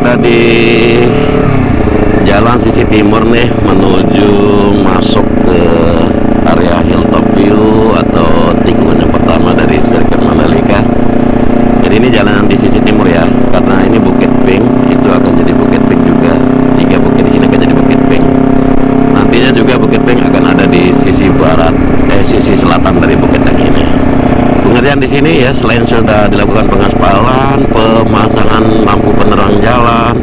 berada di jalan sisi timur nih, menuju masuk ke area Hilltop View atau tikungan yang pertama dari sirkuit Mandalika. Jadi ini jalan di sisi timur ya, karena ini Bukit Pink, itu akan jadi Bukit Pink juga. Tiga bukit di sini akan jadi Bukit Pink. Nantinya juga Bukit Pink akan ada di sisi barat, sisi selatan dari bukit yang ini. Pengerjaan di sini ya, selain sudah dilakukan pengaspalan, pemasangan lampu penerang jalan,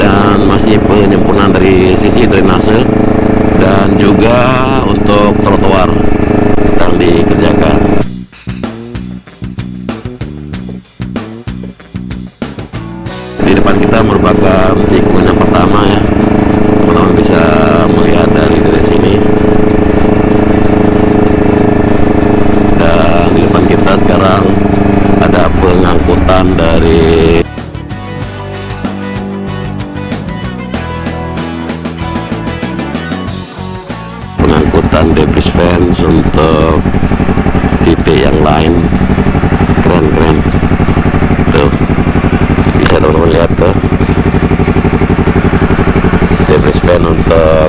dan masih penyempurnaan dari sisi drainase, dan juga untuk trotoar sedang dikerjakan. Di depan kita merupakan tikungan yang pertama ya, teman-teman bisa melihat dari sini. Dan di depan kita sekarang ada pengangkutan dari debris fence untuk titik yang lain. Keren tuh, bisa teman-teman lihat tuh, debris fence untuk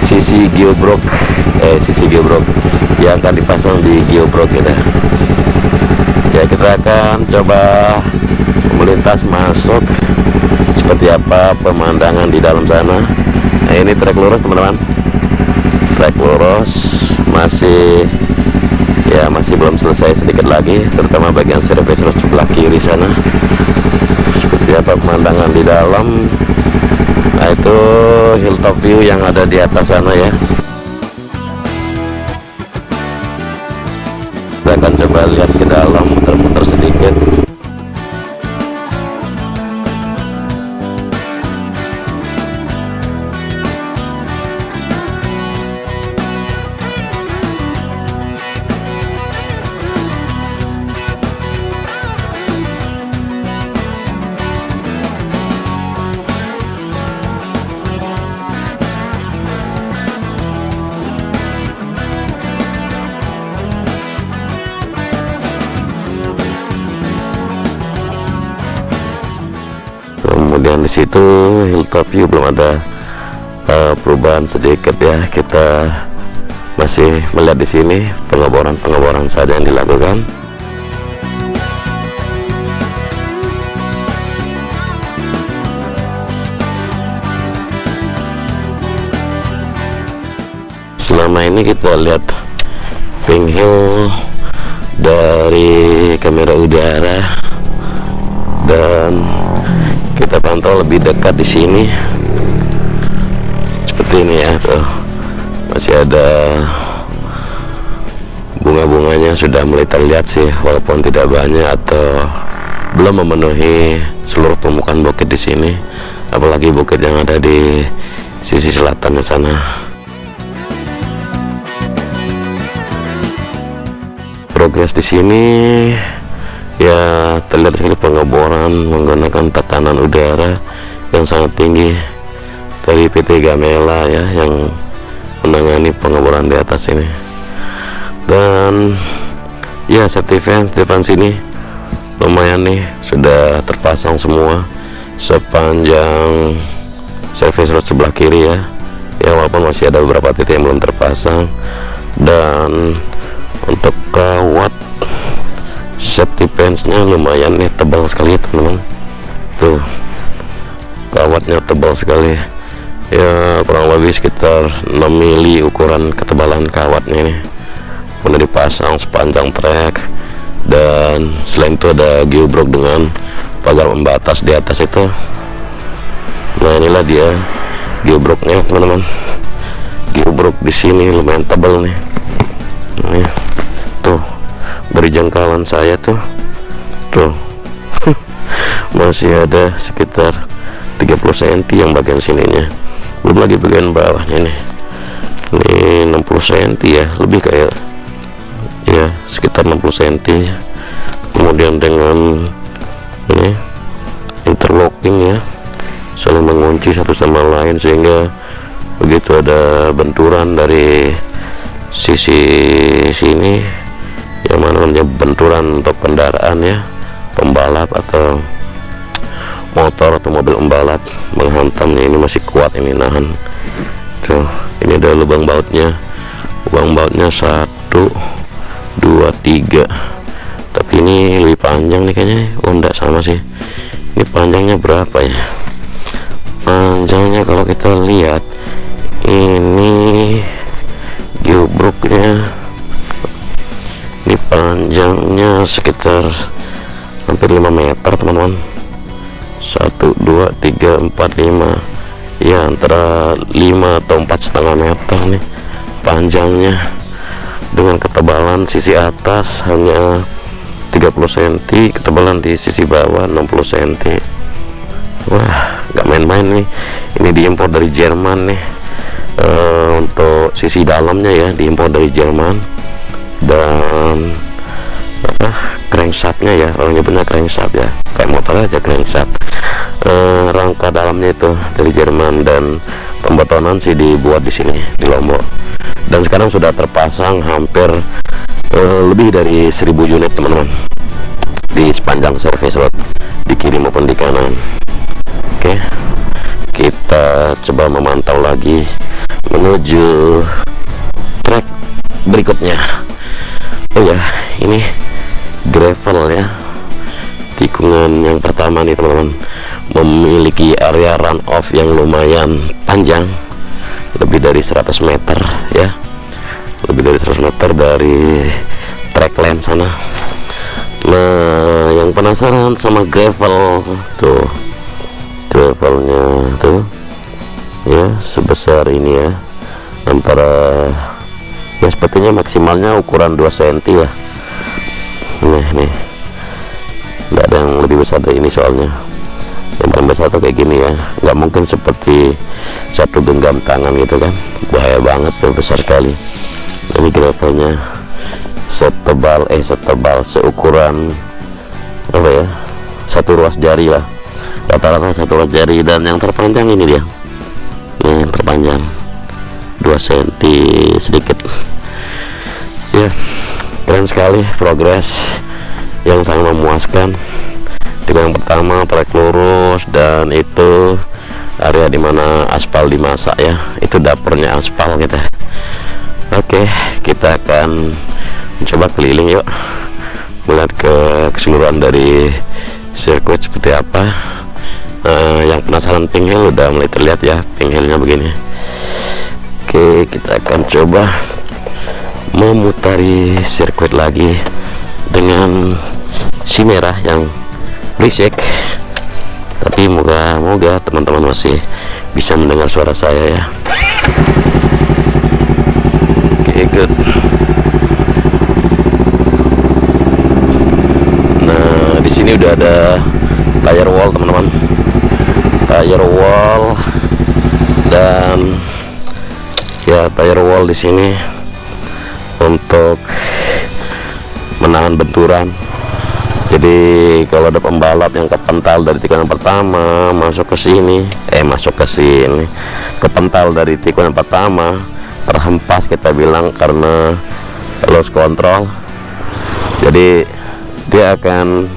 sisi geobrok yang akan dipasang di geobrok kita. Ya, kita akan coba melintas masuk seperti apa pemandangan di dalam sana. Nah, ini trek lurus teman-teman, trek lurus, masih belum selesai, sedikit lagi, terutama bagian service road sebelah kiri sana. Seperti apa pemandangan di dalam. Nah, itu Hilltop View yang ada di atas sana ya. Kita akan coba lihat ke dalam, muter-muter sedikit. Kemudian di situ Hilltop View belum ada perubahan sedikit ya. Kita masih melihat di sini pengeboran saja yang dilakukan. Selama ini kita lihat Pink Hill dari kamera udara, dan kita pantau lebih dekat di sini seperti ini ya. Tuh, masih ada bunga-bunganya, sudah mulai terlihat sih, walaupun tidak banyak atau belum memenuhi seluruh permukaan bukit di sini, apalagi bukit yang ada di sisi selatan sana. Progres di sini ya, terlihat sekali pengeboran menggunakan tekanan udara yang sangat tinggi dari PT Gamela ya, yang menangani pengeboran di atas ini. Dan ya, safety fence di depan sini lumayan nih, sudah terpasang semua sepanjang service road sebelah kiri ya. Ya, walaupun masih ada beberapa titik yang belum terpasang. Dan untuk kawat safety fence-nya lumayan nih, tebal sekali teman-teman. Tuh, kawatnya tebal sekali ya, kurang lebih sekitar 6 mili ukuran ketebalan kawatnya nih. Udah dipasang sepanjang trek, dan selain itu ada geobrok dengan pagar pembatas di atas itu. Nah, inilah dia geobroknya teman-teman. Geobrok di sini lumayan tebal nih. Nah, tuh, dari jangkauan saya tuh masih ada sekitar 30 cm yang bagian sininya, belum lagi bagian bawahnya nih. Ini 60 cm ya, lebih kayak ya sekitar 60 cm. Kemudian dengan ini interlocking ya, saling mengunci satu sama lain, sehingga begitu ada benturan dari sisi sini, yang mana namanya benturan untuk kendaraan ya, pembalap atau motor atau mobil pembalap menghantamnya. Ini masih kuat, ini nahan tuh. Ini ada lubang bautnya, 1 2 3, tapi ini lebih panjang nih kayaknya. Oh enggak, sama sih. Ini panjangnya berapa ya? Panjangnya kalau kita lihat ini geobroknya, ini panjangnya sekitar hampir 5 meter teman-teman. 1 2 3 4 5, ya antara 5 atau 4,5 meter nih panjangnya, dengan ketebalan sisi atas hanya 30 cm, ketebalan di sisi bawah 60 cm. Wah, nggak main-main nih. Ini diimpor dari Jerman nih. Untuk sisi dalamnya ya diimpor dari Jerman. Dan crankshaftnya ya, orang nyebutnya crankshaft ya, kayak motor aja crankshaft. Rangka dalamnya itu dari Jerman, dan pembotonan sih dibuat di sini di Lombok. Dan sekarang sudah terpasang hampir lebih dari 1000 unit teman-teman di sepanjang service road, di kiri maupun di kanan. Oke, kita coba memantau lagi menuju trek berikutnya. Oh ya, ini gravel ya, tikungan yang pertama nih teman-teman, memiliki area run off yang lumayan panjang, lebih dari 100 meter ya, lebih dari 100 meter dari track lane sana. Nah, yang penasaran sama gravel tuh, gravelnya tuh ya sebesar ini ya, antara ya sepertinya maksimalnya ukuran 2 cm ya. Nih nggak ada yang lebih besar dari ini, soalnya yang paling besar tuh kayak gini ya, nggak mungkin seperti satu genggam tangan gitu kan, bahaya banget tuh, besar sekali. Ini gravelnya setebal seukuran apa ya, 1 ruas jari lah, rata-rata 1 ruas jari. Dan yang terpanjang ini dia, yang terpanjang 2 cm sedikit ya. Keren sekali, progres yang sangat memuaskan. Tikungan pertama trek lurus, dan itu area dimana aspal dimasak ya, itu dapurnya aspal kita. Oke, kita akan mencoba keliling yuk, melihat keseluruhan dari sirkuit seperti apa. Yang penasaran pink hill udah mulai terlihat ya, pink hillnya begini. Oke, kita akan coba memutari sirkuit lagi dengan si merah yang berisik, tapi moga-moga teman-teman masih bisa mendengar suara saya ya. Oke, good. Nah, di sini udah ada tire wall teman-teman, tire wall, dan ya tire wall di sini untuk menahan benturan. Jadi kalau ada pembalap yang kepental dari tikungan pertama masuk ke sini, kepental dari tikungan pertama, terhempas kita bilang karena lost control, jadi dia akan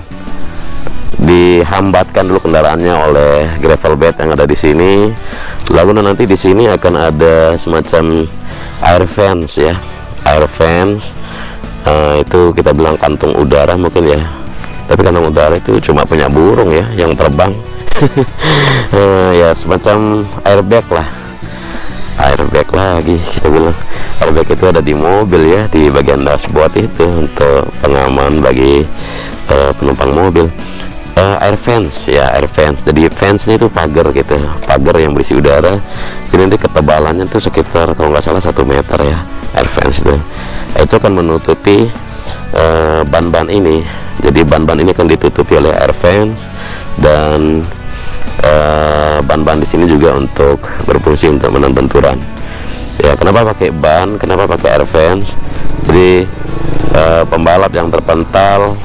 dihambatkan dulu kendaraannya oleh gravel bed yang ada di sini. Lalu nanti di sini akan ada semacam air fence ya, air fence. Itu kita bilang kantung udara mungkin ya, tapi kantung udara itu cuma punya burung ya yang terbang. Ya semacam airbag lah, airbag lagi kita bilang. Airbag itu ada di mobil ya, di bagian dashboard itu untuk pengaman bagi penumpang mobil. Air fence ya, air fence. Jadi fence itu pagar gitu, pagar yang berisi udara. Jadi nanti ketebalannya tuh sekitar kalau nggak salah 1 meter ya, air fence itu akan menutupi ban-ban ini. Jadi ban-ban ini akan ditutupi oleh air fence, dan ban-ban di sini juga untuk berfungsi untuk menahan benturan ya. Kenapa pakai ban, kenapa pakai air fence? Jadi pembalap yang terpental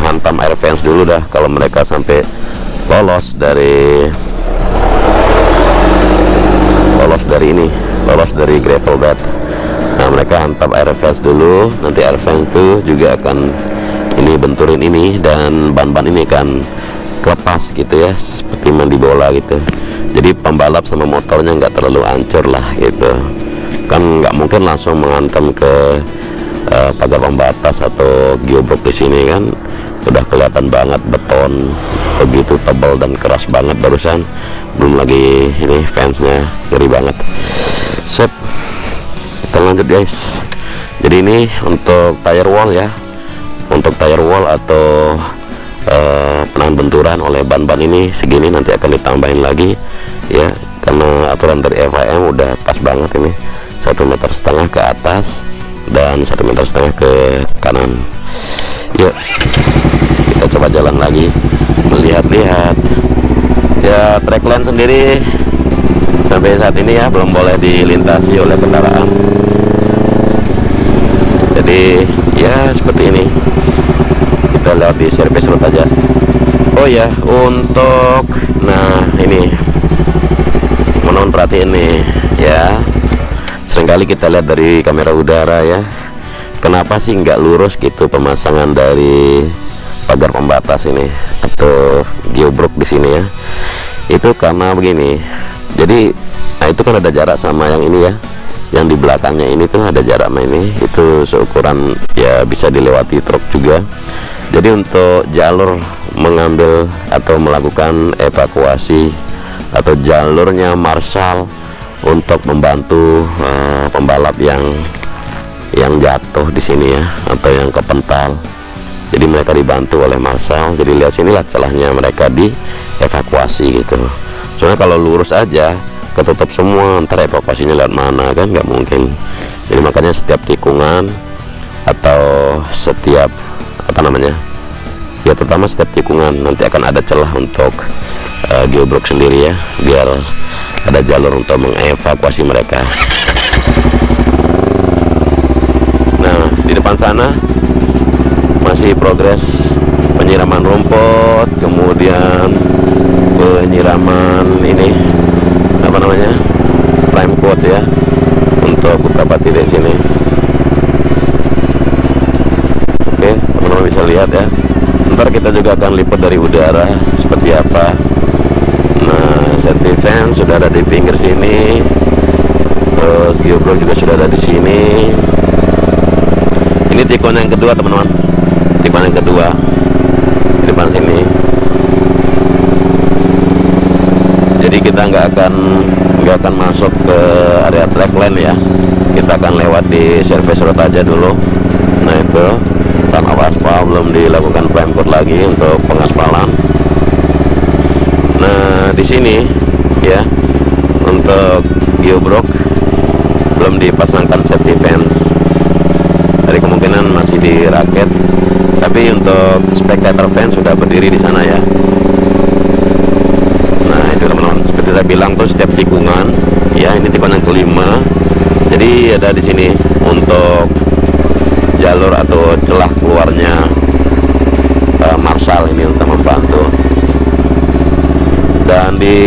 hantam air fence dulu dah kalau mereka sampai lolos dari gravel bed. Nah, mereka hantam air fence dulu, nanti air fence itu juga akan ini benturin ini, dan ban-ban ini akan lepas gitu ya, seperti mandi bola gitu. Jadi pembalap sama motornya nggak terlalu hancur lah gitu kan, nggak mungkin langsung menghantam ke pagar pembatas atau geoblok. Di sini kan udah kelihatan banget beton begitu tebal dan keras banget barusan, belum lagi ini fansnya ngeri banget. Sip, kita lanjut guys. Jadi ini untuk tire wall ya, untuk tire wall atau penahan benturan oleh ban-ban ini segini, nanti akan ditambahin lagi ya, karena aturan dari FIM udah pas banget ini, 1,5 meter ke atas dan 1,5 meter ke kanan. Yuk kita coba jalan lagi, melihat-lihat ya. Trackline sendiri sampai saat ini ya belum boleh dilintasi oleh kendaraan, jadi ya seperti ini, kita lewat di service road aja. Oh ya, untuk nah ini mohon perhatiin nih ya, seringkali kita lihat dari kamera udara ya, kenapa sih nggak lurus gitu pemasangan dari pagar pembatas ini atau geoblok di sini ya. Itu karena begini, jadi nah itu kan ada jarak sama yang ini ya, yang di belakangnya ini tuh ada jarak sama ini, itu seukuran ya bisa dilewati truk juga. Jadi untuk jalur mengambil atau melakukan evakuasi atau jalurnya marshal untuk membantu pembalap yang jatuh di sini ya, atau yang kepental, jadi mereka dibantu oleh marshal. Jadi lihat sinilah celahnya mereka dievakuasi gitu. Soalnya kalau lurus aja ketutup semua, ntar evakuasinya lewat mana kan, nggak mungkin. Jadi makanya setiap tikungan atau setiap apa namanya ya, terutama setiap tikungan nanti akan ada celah untuk geoblok sendiri ya, biar ada jalur untuk mengevakuasi mereka. Nah di depan sana masih progres penyiraman rumput, kemudian penyiraman ini apa namanya, prime coat ya, untuk beberapa titik sini. Oke, teman-teman bisa lihat ya, ntar kita juga akan lipat dari udara seperti apa. Nah safety fence sudah ada di pinggir sini, terus geoblok juga sudah ada di sini. Ini tikungan yang kedua teman-teman, tikungan yang kedua di depan sini. Jadi kita nggak akan masuk ke area trackline ya, kita akan lewat di service road aja dulu. Nah itu tanah aspal, belum dilakukan prime coat lagi untuk pengaspalan. Nah di sini ya, untuk geoblok belum dipasangkan safety fence, dari kemungkinan masih dirakit, tapi untuk spectator fence sudah berdiri di sana ya. Nah itu teman-teman, seperti saya bilang tuh setiap tikungan ya, ini tikungan yang kelima, jadi ada di sini untuk jalur atau celah keluarnya marshal ini untuk membantu. Dan di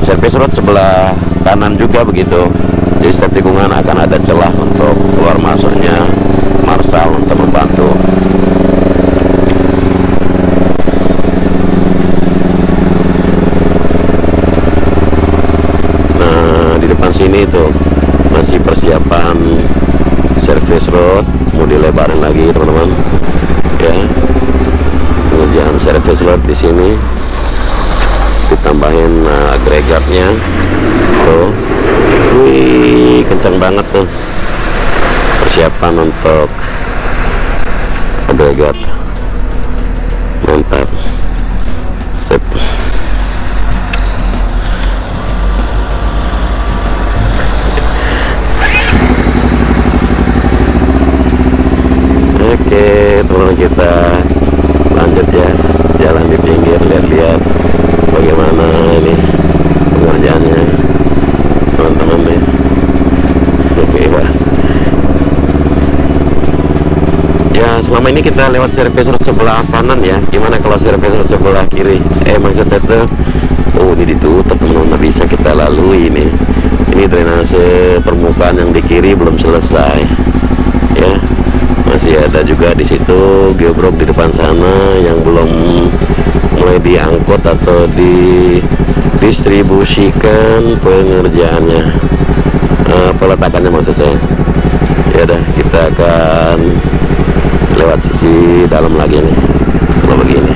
service road sebelah kanan juga begitu, jadi setiap tikungan akan ada celah untuk keluar masuknya marshal untuk membantu. Nah di depan sini tuh masih persiapan service road, mau dilebarin lagi teman-teman ya. Kemudian service road di sini ditambahin agregatnya tuh, wih kencang banget tuh persiapan untuk agregat, mantap. Sip. Oke teman-teman, kita lanjut ya, jalan di pinggir, lihat-lihat bagaimana ini pengerjaannya teman-teman nih. Oke wah ya, selama ini kita lewat service road sebelah kanan ya, gimana kalau service road sebelah kiri, maksud saya tuh, oh ini ditutup teman-teman, bisa kita lalui ini drainase permukaan yang di kiri belum selesai ya. Masih ada juga di situ geobrok di depan sana yang belum mulai diangkut atau didistribusikan pengerjaannya, peletakannya maksud saya. Ya udah, kita akan lewat sisi dalam lagi nih kalau begini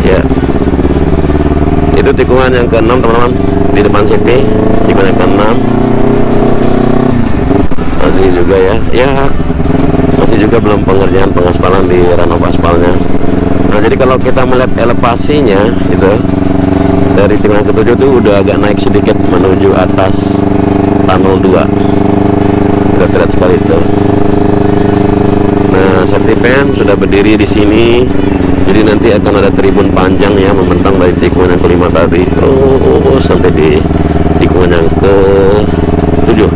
ya. Itu tikungan yang ke-6 teman-teman, di depan sini tikungan yang ke-6. Masih juga ya masih juga belum pengerjaan pengaspalan di ranop aspalnya. Nah, jadi kalau kita melihat elevasinya itu dari tikungan ke-7 itu udah agak naik sedikit menuju atas tunnel 2, udah terlihat sekali itu. Nah, safety fan sudah berdiri di sini, jadi nanti akan ada tribun panjang ya, membentang dari tikungan yang ke-5 tadi terus sampai di tikungan yang ke-7.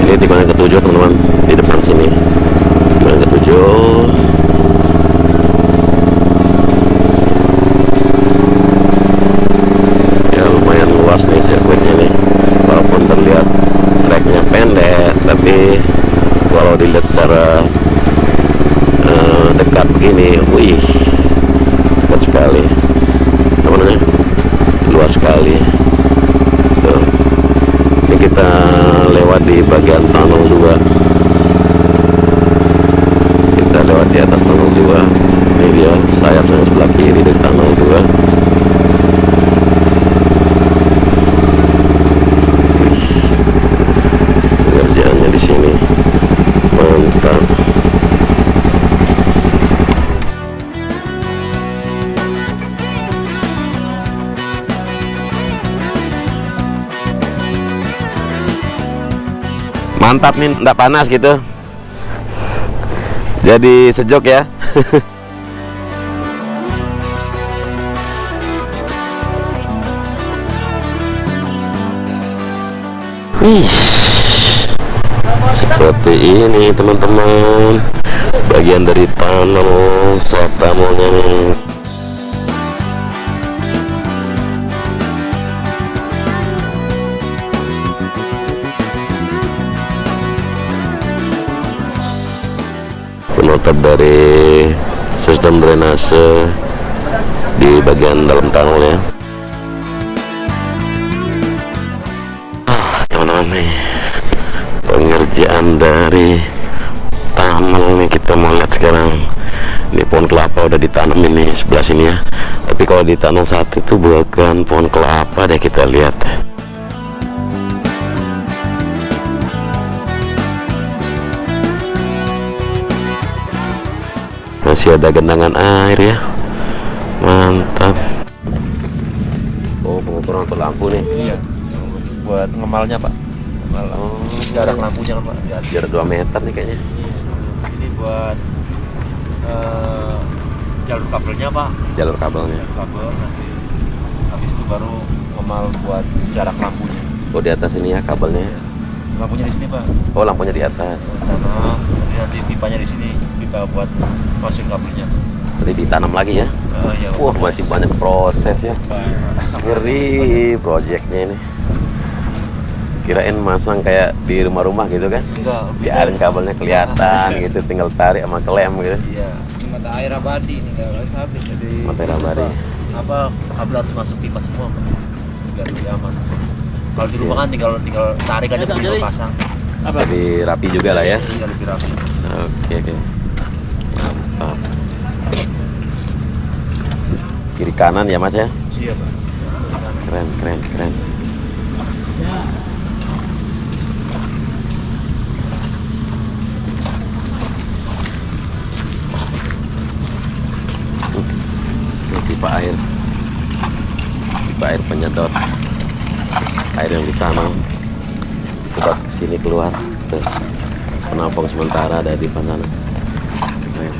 Ini tikungan yang ke-7 teman-teman, di depan sini tikungan yang ke-7. Ya lumayan luas nih sirkuitnya nih, walaupun terlihat treknya pendek, tapi kalau dilihat secara dekat begini, wih, dekat sekali, apa namanya, luas sekali. Tuh. Ini kita lewat di bagian tunnel 2, kita lewat di atas tunnel 2. Ini dia sayap yang sebelah kiri dari tunnel 2. Pengerjaannya di sini mantap. Mantap nih, enggak panas gitu, jadi sejuk ya. Wih, seperti ini teman-teman, bagian dari tunnel Septamonya nih. Penutup dari sistem drainase di bagian dalam tunnel ya. Teman-teman nih, pengerjaan dari tunnel nih kita mau lihat sekarang. Ini pohon kelapa udah ditanam ini sebelah sini ya, tapi kalau di tunnel 1 itu bukan pohon kelapa deh, kita lihat. Masih ada genangan air ya, mantap. Oh, pengukuran untuk lampu nih. Iya, buat ngemalnya pak. Ngemal jarak lampunya kan pak. Jarak 2 meter nih kayaknya. Ini buat jalur kabelnya pak. Jalur kabelnya. Jalur kabel nanti habis itu baru ngemal buat jarak lampunya. Oh, di atas ini ya kabelnya. Lampunya di sini pak. Oh, lampunya di atas. Di sana, nanti pipanya di sini, pipa buat masukin kabelnya. Nanti ditanam lagi ya. Ya, Wah, masih banyak proses ya. Ngeri proyeknya ini. Kirain masang kayak di rumah-rumah gitu kan? Enggak. Biarin kabelnya kelihatan gitu, tinggal tarik sama klem gitu. Iya. Mata air abadi nih, nggak habis. Jadi Mata air abadi. apa kabel harus masuk pipa semua pak, biar lebih aman. Kalau di rumah kan tinggal tarik aja, tinggal pasang. Lebih rapi juga lah ya. Iya, lebih rapi. Oke. Mantap. Kiri kanan ya mas ya. Iya pak. Keren. Pipa air penyedot air yang ditanam sedot sini keluar. Tuh, penampung sementara ada di sana. Keren.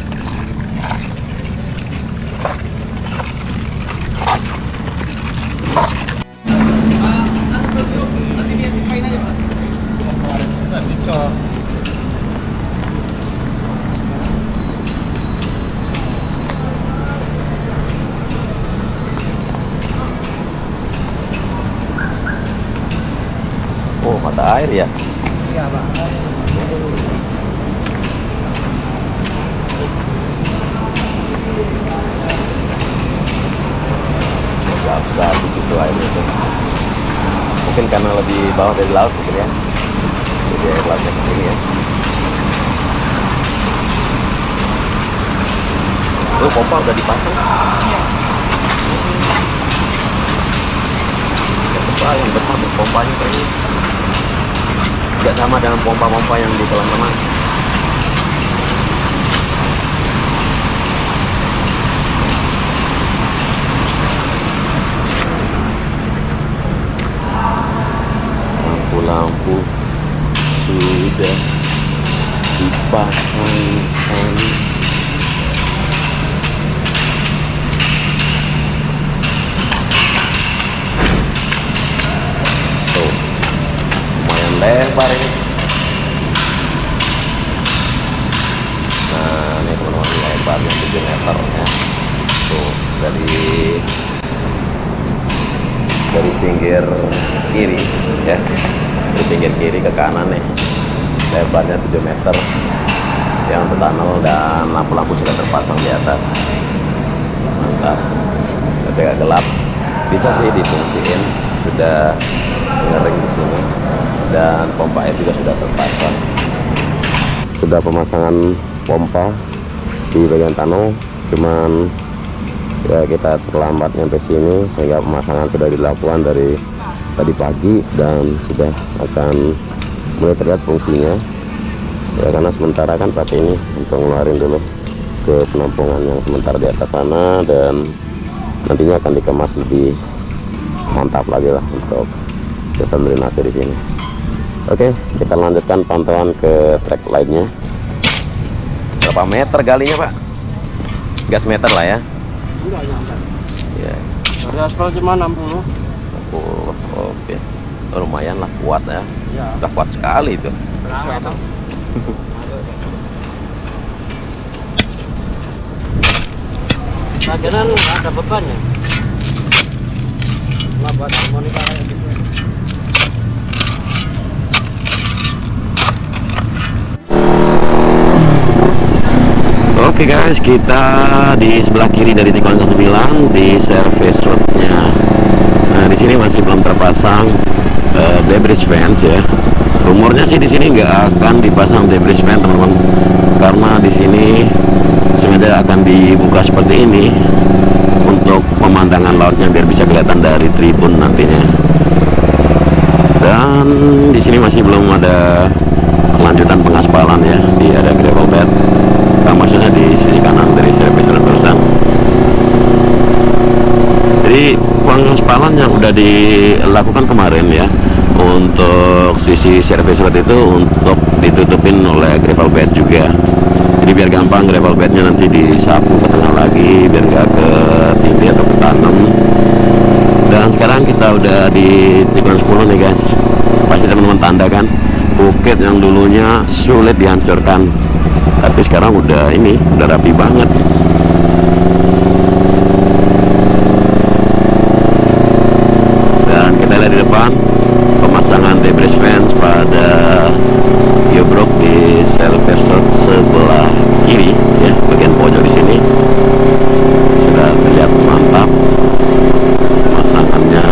air ya? Iya Pak. Nggak bisa di situ airnya tuh. Mungkin karena lebih bawah dari laut gitu ya. Jadi air lautnya ke sini ya. Tuh pompa udah dipasang. Yang besar, yang besar pompanya kayaknya. Nggak sama dengan pompa-pompa yang di kolam renang. Lampu sudah dipasang. Tuh, lumayan lebar ini. Nah, ini teman-teman lebarnya 7 meter ya. Tuh, dari pinggir kiri ya, dari pinggir kiri ke kanan nih, lebarnya 7 meter. Yang untuk tunnel dan lampu-lampu sudah terpasang di atas. Mantap. Tapi agak gelap, bisa sih difungsiin, sudah ngering di sini, dan pompa air juga sudah terpasang. Sudah pemasangan pompa di bagian tunnel, cuman ya kita terlambat nyampe sini sehingga pemasangan sudah dilakukan dari tadi pagi dan sudah akan mulai terlihat fungsinya ya, karena sementara kan pakai ini untuk ngeluarin dulu ke penampungan yang sementara di atas sana, dan nantinya akan dikemas lebih mantap lagi lah untuk sistem drainase di sini. Oke, kita lanjutkan pantauan ke track lainnya. Berapa meter galinya Pak? Gas meter lah ya. Enggak nyampe. Ya. Dari aspal cuma 60. Oke. Lumayan lah, kuat ya. Ya. Udah kuat sekali itu. Bagian ada bebannya. Nggak buat harmonika kayak gitu. Oke guys, kita di sebelah kiri dari Tikungan 19 di service roadnya. Nah, di sini masih belum terpasang debris fence ya. Rumornya sih di sini nggak akan dipasang debris fence teman-teman, karena di sini sengaja akan dibuka seperti ini untuk pemandangan lautnya biar bisa kelihatan dari tribun nantinya. Dan di sini masih belum ada lanjutan pengaspalan ya, di ada gravel bed. Nah, maksudnya di sisi kanan dari service road barusan. Jadi pengaspalan yang udah dilakukan kemarin ya untuk sisi service road itu untuk ditutupin oleh gravel bed juga. Jadi biar gampang gravel bednya nanti disapu ke tengah lagi biar nggak ke tindih atau ke tanam. Dan sekarang kita udah di Tikungan 10 nih guys. Pasti teman-teman tanda kan, bukit yang dulunya sulit dihancurkan, tapi sekarang udah rapi banget. Dan kita lihat di depan pemasangan debris fence pada geobrok di service road sebelah kiri ya, bagian pojok di sini sudah terlihat mantap. Pemasangannya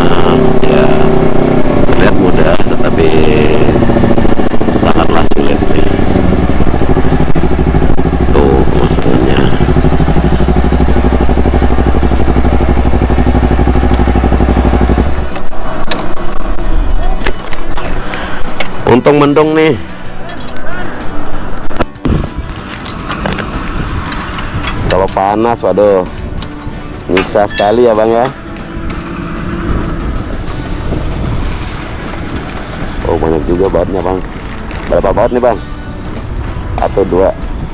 ya terlihat mudah, tetapi sangatlah sulit nih. Tuh pemasangannya. Untung mendung nih. Kalau panas, waduh, nyiksa sekali ya bang ya. Oh banyak juga bautnya bang. Berapa baut nih bang? 1, 2,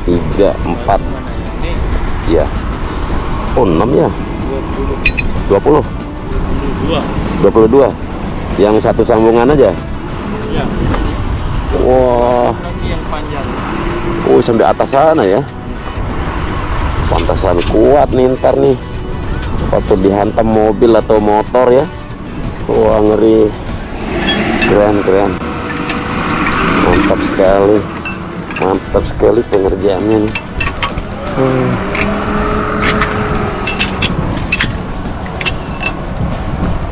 3, 4. Iya. Oh 6 ya. 20. 22. Yang satu sambungan aja. Ya. Wah. Lagi yang panjang. Oh sampai atas sana ya. Pantasan kuat nih ntar nih waktu dihantam mobil atau motor ya. Wah ngeri. Keren. sekali, mantap sekali pengerjaannya nih.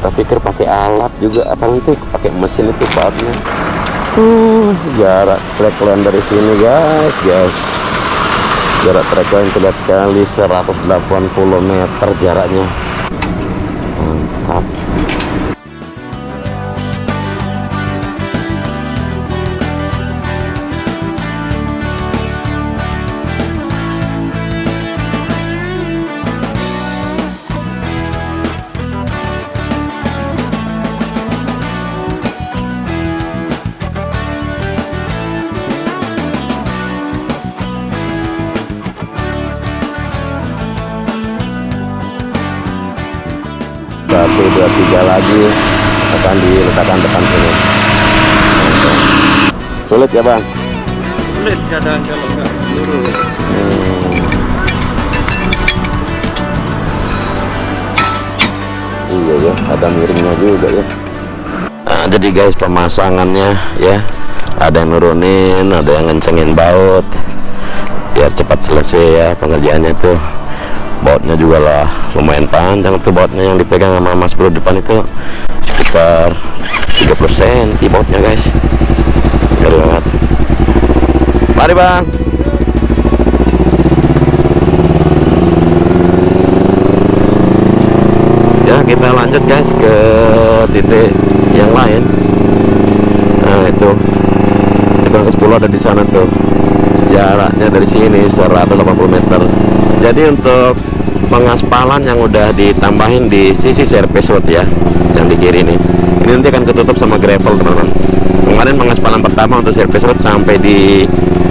Tapi pikir pakai alat juga, apa itu pakai mesin itu bautnya. Jarak track line dari sini guys, jarak track line terlihat sekali, 180 meter jaraknya. Mantap. Satu, dua, tiga lagi akan diletakkan depan sini. Sulit ya bang? Sulit kadang kalau nggak lurus. Iya ya, ada miringnya juga ya. Nah, jadi guys pemasangannya ya, ada yang nurunin, ada yang ngencengin baut biar cepat selesai ya pengerjaannya tuh. Bautnya juga lah lumayan panjang tuh, bautnya yang dipegang sama Mas Bro depan itu sekitar 30 cm bautnya guys. Ngeri banget. Mari bang. Ya kita lanjut guys ke titik yang lain. Nah itu titik ke 10 ada di sana tuh, jaraknya dari sini 180 meter. Jadi untuk pengaspalan yang udah ditambahin di sisi surface road ya, yang di kiri ini nanti akan ketutup sama gravel teman-teman. Kemarin pengaspalan pertama untuk surface road sampai di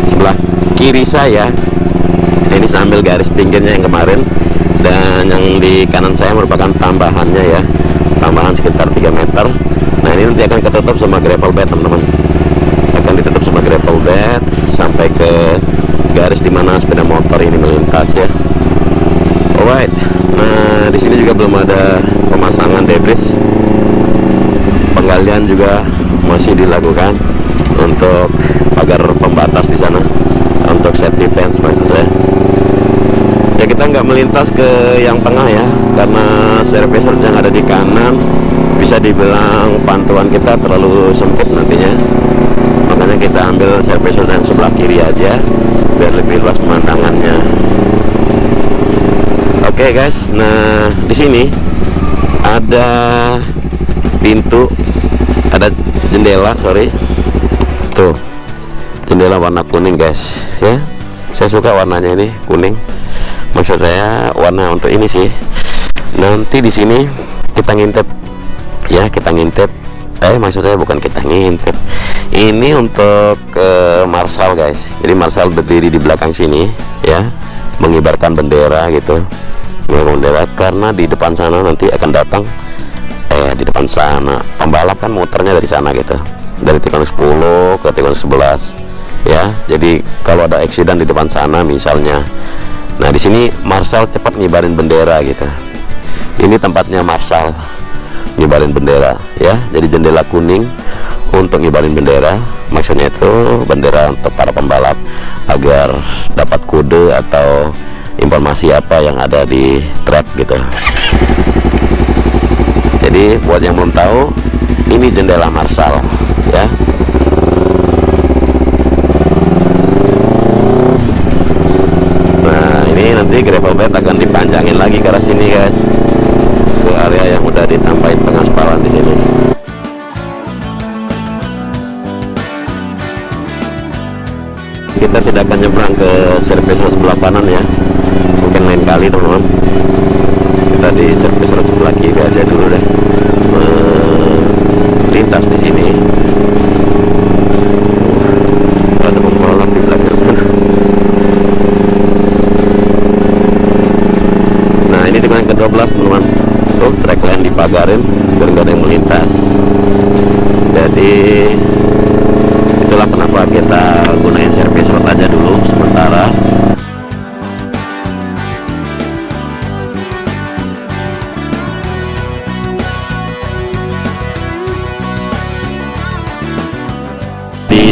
sebelah kiri saya, ini sambil garis pinggirnya yang kemarin, dan yang di kanan saya merupakan tambahannya ya, tambahan sekitar 3 meter. Nah ini nanti akan ketutup sama gravel bed teman-teman, akan ditutup sama gravel bed sampai ke garis dimana sepeda motor ini melintas ya. Alright, nah di sini juga belum ada pemasangan debris, penggalian juga masih dilakukan untuk pagar pembatas di sana, untuk safety fence maksud saya. Ya kita nggak melintas ke yang tengah ya, karena service road yang ada di kanan bisa dibilang pantuan kita terlalu sempit nantinya, makanya kita ambil service road yang sebelah kiri aja biar lebih luas pemandangannya. Oke guys, nah di sini ada pintu, ada jendela, sorry, tuh jendela warna kuning guys ya. Saya suka warnanya ini kuning, maksud saya warna untuk ini sih. Nanti di sini kita ngintip ya, kita ngintip. Maksud saya bukan kita ngintip. Ini untuk marshal guys. Jadi marshal berdiri di belakang sini ya, mengibarkan bendera gitu. Bendera karena di depan sana nanti akan datang di depan sana pembalap kan muternya dari sana gitu, dari tikungan 10 ke tikungan 11 ya. Jadi kalau ada eksiden di depan sana misalnya, nah di sini marshal cepat ngibarin bendera gitu. Ini tempatnya marshal ngibarin bendera ya. Jadi jendela kuning untuk ngibarin bendera, maksudnya itu bendera untuk para pembalap agar dapat kode atau informasi apa yang ada di track gitu. Jadi buat yang belum tahu, ini jendela marshal ya. Nah ini nanti gravel bed akan dipanjangin lagi ke arah sini guys, ke area yang udah ditambahin pengaspalan di sini. Kita tidak akan nyebrang ke service road sebelah kanan ya, mungkin lain kali teman-teman. Kita di service road sebelah kiri aja dulu deh, lintas di sini. Ada pembalap di belakang. Nah ini tikungan ke-12 teman-teman, tuh track line dipagarin biar nggak ada yang melintas. Jadi itulah kenapa kita gunain service road aja dulu sementara.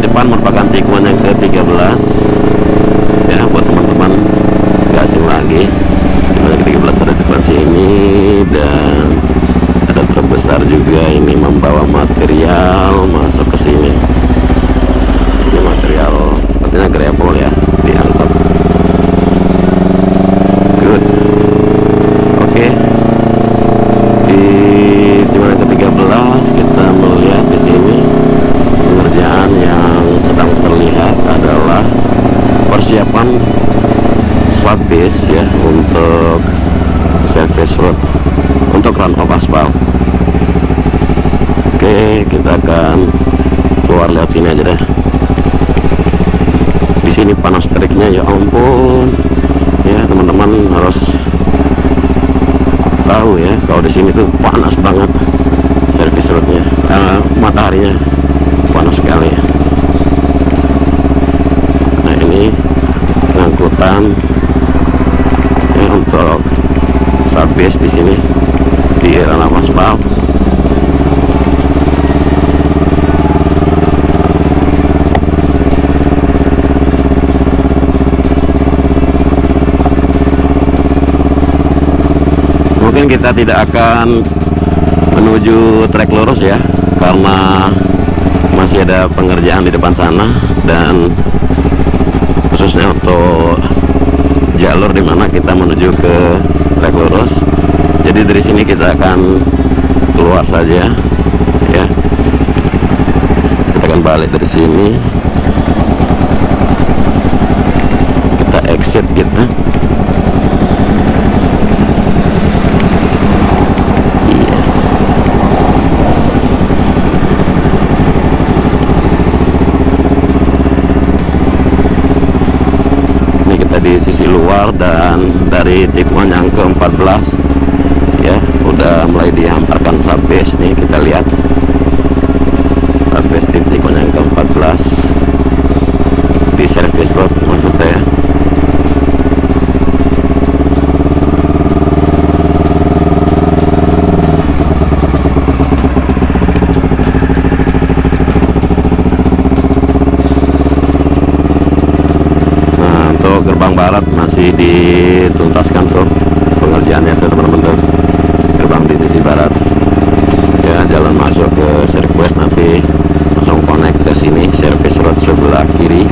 depan merupakan tikungan yang ke-13 ya, buat teman-teman nggak asing lagi. Tikungan yang ke-13 ada di depan sini, dan ada truk besar juga ini membawa material masuk ke sini. Ini material sepertinya gravel ya, diangkut. Good. Oke. Di tikungan ke-13 kita melihat di sini pengerjaan yang sedang terlihat adalah persiapan slab base ya, untuk service road, untuk run off aspal. Oke, kita akan keluar lihat sini aja deh. Di sini panas teriknya, ya ampun ya, teman-teman harus tahu ya, kalau di sini tuh panas banget service roadnya, mataharinya panas sekali ya. Nah, ini pengangkutan ya, untuk subbase di sini di ranah aspal. Mungkin kita tidak akan menuju trek lurus ya, karena masih ada pengerjaan di depan sana, dan khususnya untuk jalur dimana kita menuju ke trek lurus. Jadi dari sini kita akan keluar saja ya, kita akan balik dari sini, kita exit kita. Di sisi luar, dan dari tikungan yang ke-14 ya, udah mulai dihamparkan subbase nih. Kita lihat subbase di tikungan yang ke-14 di service road maksud saya. Gerbang barat masih dituntaskan tuh pengerjaannya tuh teman-teman tuh, gerbang di sisi barat ya, jalan masuk ke sirkuit nanti langsung connect ke sini service road sebelah kiri.